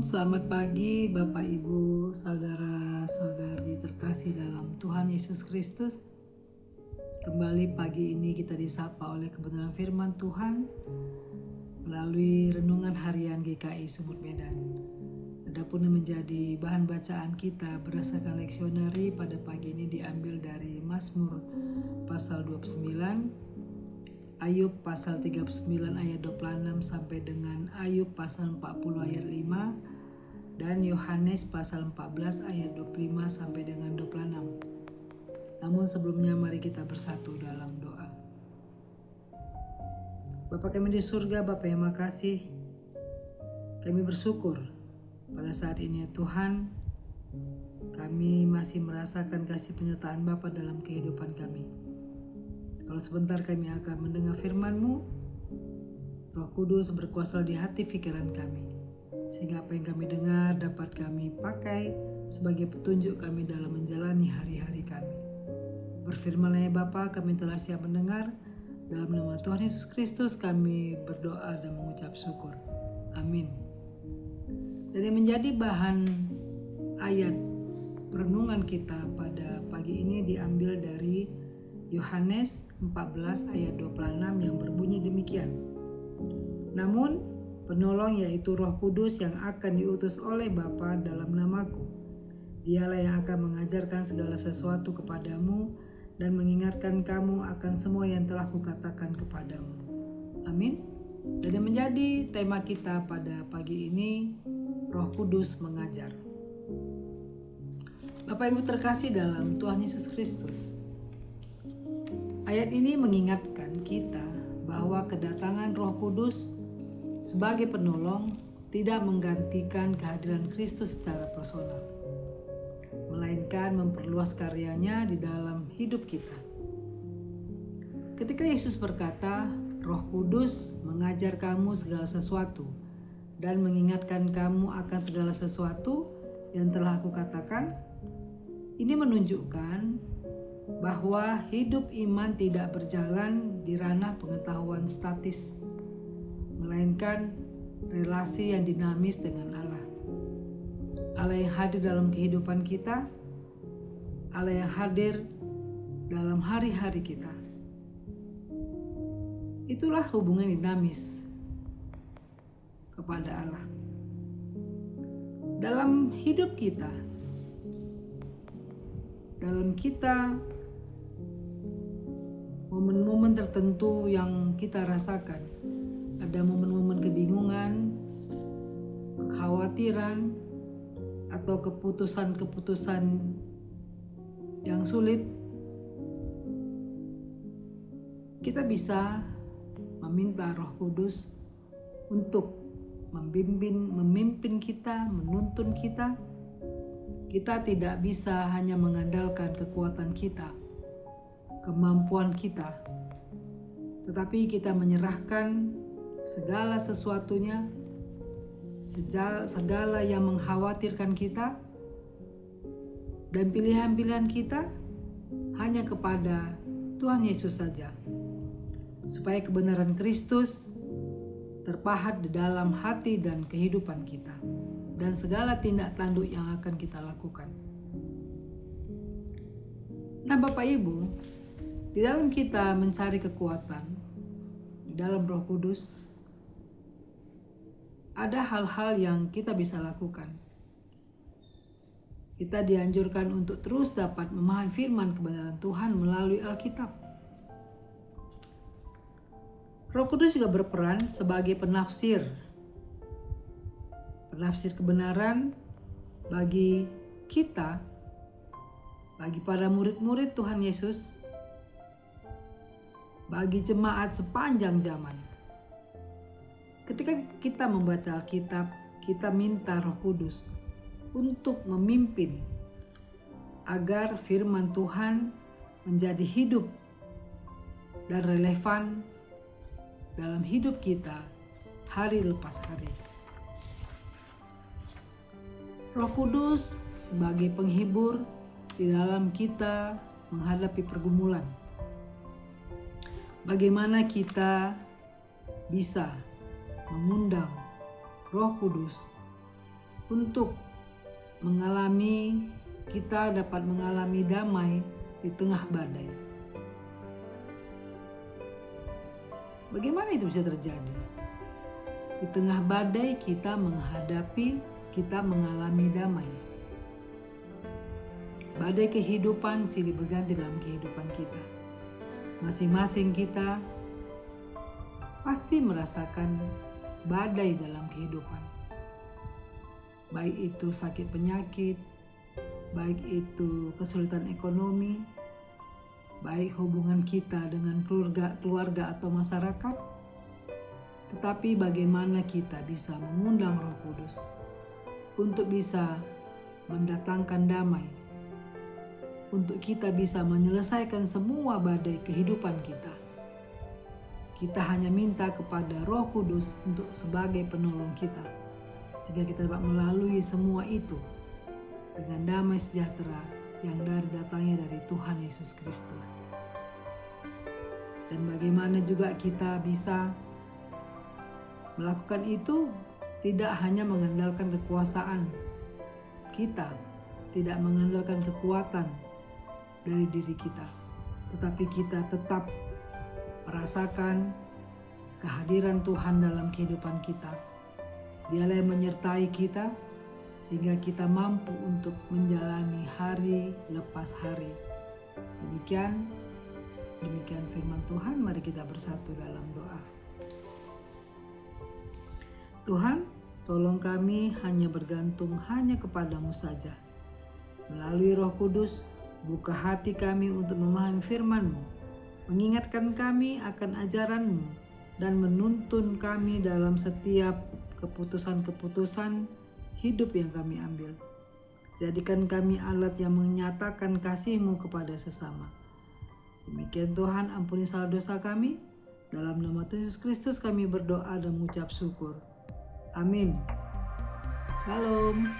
Selamat pagi Bapak Ibu, saudara-saudari terkasih dalam Tuhan Yesus Kristus. Kembali pagi ini kita disapa oleh kebenaran firman Tuhan melalui renungan harian GKI Sumut Medan. Adapun yang menjadi bahan bacaan kita berdasarkan leksionari pada pagi ini diambil dari Mazmur pasal 29, Ayub pasal 39 ayat 26 sampai dengan Ayub pasal 40 ayat 5 dan Yohanes pasal 14 ayat 25 sampai dengan 26. Namun sebelumnya mari kita bersatu dalam doa. Bapa kami di surga, Bapa yang makasih, kami bersyukur pada saat ini ya Tuhan, kami masih merasakan kasih penyertaan Bapa dalam kehidupan kami. Kalau sebentar kami akan mendengar firman-Mu, Roh Kudus berkuasa di hati pikiran kami, sehingga apa yang kami dengar dapat kami pakai sebagai petunjuk kami dalam menjalani hari-hari kami. Berfirman-Nya Bapa, kami telah siap mendengar. Dalam nama Tuhan Yesus Kristus kami berdoa dan mengucap syukur. Amin. Dan yang menjadi bahan ayat renungan kita pada pagi ini diambil dari Yohanes 14 ayat 26 yang berbunyi demikian. Namun penolong yaitu Roh Kudus yang akan diutus oleh Bapa dalam namaku, Dialah yang akan mengajarkan segala sesuatu kepadamu dan mengingatkan kamu akan semua yang telah kukatakan kepadamu. Amin. Dan yang menjadi tema kita pada pagi ini, Roh Kudus mengajar. Bapak Ibu terkasih dalam Tuhan Yesus Kristus, ayat ini mengingatkan kita bahwa kedatangan Roh Kudus sebagai penolong tidak menggantikan kehadiran Kristus secara personal, melainkan memperluas karyanya di dalam hidup kita. Ketika Yesus berkata, Roh Kudus mengajar kamu segala sesuatu dan mengingatkan kamu akan segala sesuatu yang telah aku katakan, ini menunjukkan bahwa hidup iman tidak berjalan di ranah pengetahuan statis, melainkan relasi yang dinamis dengan Allah. Allah yang hadir dalam kehidupan kita, Allah yang hadir dalam hari-hari kita. Itulah hubungan dinamis kepada Allah. Dalam hidup kita, momen-momen tertentu yang kita rasakan, ada momen-momen kebingungan, kekhawatiran, atau keputusan-keputusan yang sulit. Kita bisa meminta Roh Kudus untuk memimpin kita, menuntun kita. Kita tidak bisa hanya mengandalkan kekuatan kita, kemampuan kita, tetapi kita menyerahkan segala sesuatunya, segala yang mengkhawatirkan kita dan pilihan-pilihan kita hanya kepada Tuhan Yesus saja, supaya kebenaran Kristus terpahat di dalam hati dan kehidupan kita dan segala tindak tanduk yang akan kita lakukan. Nah Bapak Ibu, di dalam kita mencari kekuatan di dalam Roh Kudus, ada hal-hal yang kita bisa lakukan. Kita dianjurkan untuk terus dapat memahami firman kebenaran Tuhan melalui Alkitab. Roh Kudus juga berperan sebagai penafsir kebenaran bagi kita, bagi para murid-murid Tuhan Yesus, bagi jemaat sepanjang zaman. Ketika kita membaca Alkitab, kita minta Roh Kudus untuk memimpin agar firman Tuhan menjadi hidup dan relevan dalam hidup kita hari lepas hari. Roh Kudus sebagai penghibur di dalam kita menghadapi pergumulan. Bagaimana kita bisa mengundang Roh Kudus untuk kita dapat mengalami damai di tengah badai. Bagaimana itu bisa terjadi? Di tengah badai kita mengalami damai. Badai kehidupan silih berganti dalam kehidupan kita. Masing-masing kita pasti merasakan badai dalam kehidupan. Baik itu sakit penyakit, baik itu kesulitan ekonomi, baik hubungan kita dengan keluarga atau masyarakat. Tetapi bagaimana kita bisa mengundang Roh Kudus untuk bisa mendatangkan damai, untuk kita bisa menyelesaikan semua badai kehidupan kita. Kita hanya minta kepada Roh Kudus untuk sebagai penolong kita, sehingga kita dapat melalui semua itu dengan damai sejahtera yang datangnya dari Tuhan Yesus Kristus. Dan bagaimana juga kita bisa melakukan itu, tidak hanya mengandalkan kekuasaan kita, tidak mengandalkan kekuatan dari diri kita, tetapi kita tetap merasakan kehadiran Tuhan dalam kehidupan kita. Dialah yang menyertai kita sehingga kita mampu untuk menjalani hari lepas hari. Demikian firman Tuhan. Mari kita bersatu dalam doa. Tuhan, tolong kami hanya bergantung hanya kepadamu saja. Melalui Roh Kudus, buka hati kami untuk memahami firman-Mu, mengingatkan kami akan ajaran-Mu, dan menuntun kami dalam setiap keputusan-keputusan hidup yang kami ambil. Jadikan kami alat yang menyatakan kasih-Mu kepada sesama. Demikian Tuhan, ampuni salah dosa kami. Dalam nama Tuhan Yesus Kristus kami berdoa dan mengucap syukur. Amin. Shalom.